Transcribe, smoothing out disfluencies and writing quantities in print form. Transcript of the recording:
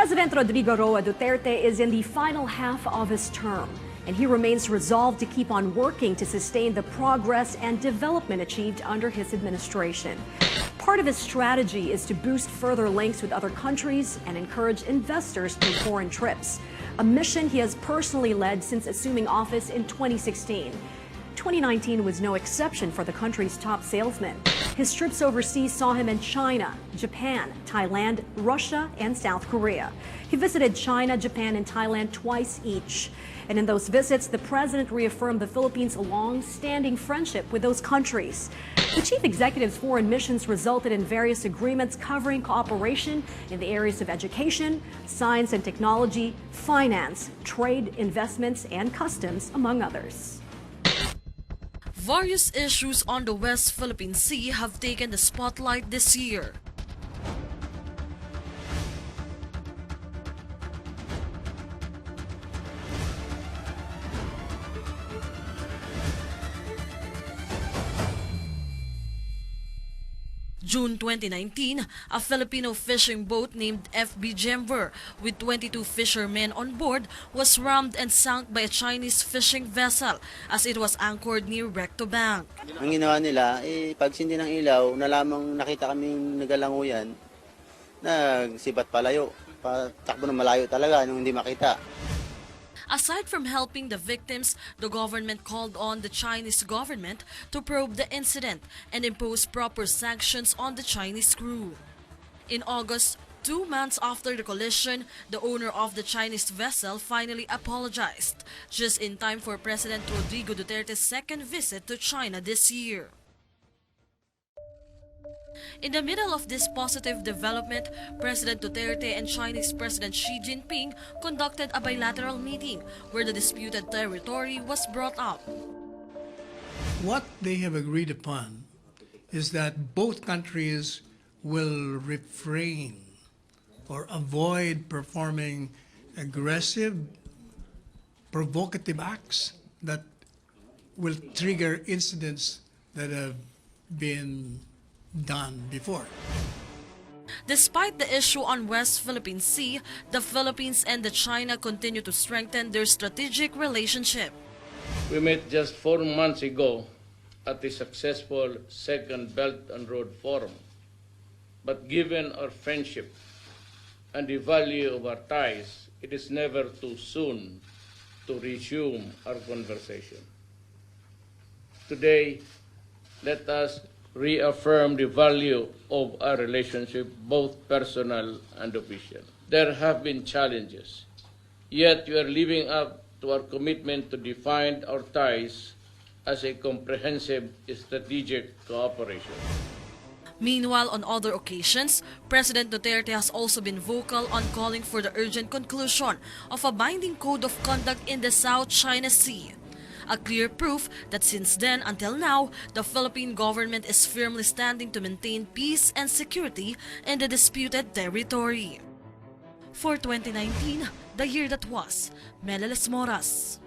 President Rodrigo Roa Duterte is in the final half of his term, and he remains resolved to keep on working to sustain the progress and development achieved under his administration. Part of his strategy is to boost further links with other countries and encourage investors through foreign trips, a mission he has personally led since assuming office in 2016. 2019 was no exception for the country's top salesman. His trips overseas saw him in China, Japan, Thailand, Russia, and South Korea. He visited China, Japan, and Thailand twice each. And in those visits, the president reaffirmed the Philippines' long-standing friendship with those countries. The chief executive's foreign missions resulted in various agreements covering cooperation in the areas of education, science and technology, finance, trade, investments, and customs, among others. Various issues on the West Philippine Sea have taken the spotlight this year. June 2019, a Filipino fishing boat named FB Gemver with 22 fishermen on board was rammed and sunk by a Chinese fishing vessel as it was anchored near Recto Bank. Ang ginawa nila, pag sindi ng ilaw, na lamang nakita kaming nagalanguyan, nagsibat palayo. Patakbo na malayo talaga nung hindi makita. Aside from helping the victims, the government called on the Chinese government to probe the incident and impose proper sanctions on the Chinese crew. In August, 2 months after the collision, the owner of the Chinese vessel finally apologized, just in time for President Rodrigo Duterte's second visit to China this year. In the middle of this positive development, President Duterte and Chinese President Xi Jinping conducted a bilateral meeting where the disputed territory was brought up. What they have agreed upon is that both countries will refrain or avoid performing aggressive, provocative acts that will trigger incidents that have been done before. Despite the issue on West Philippine Sea, the Philippines and the China continue to strengthen their strategic relationship. We met just 4 months ago at the successful Second Belt and Road Forum. But given our friendship and the value of our ties, it is never too soon to resume our conversation. Today, let us reaffirm the value of our relationship, both personal and official. There have been challenges, yet we are living up to our commitment to define our ties as a comprehensive strategic cooperation. Meanwhile, on other occasions, President Duterte has also been vocal on calling for the urgent conclusion of a binding code of conduct in the South China Sea. A clear proof that since then until now, the Philippine government is firmly standing to maintain peace and security in the disputed territory. For 2019, the year that was, Meleles Moras.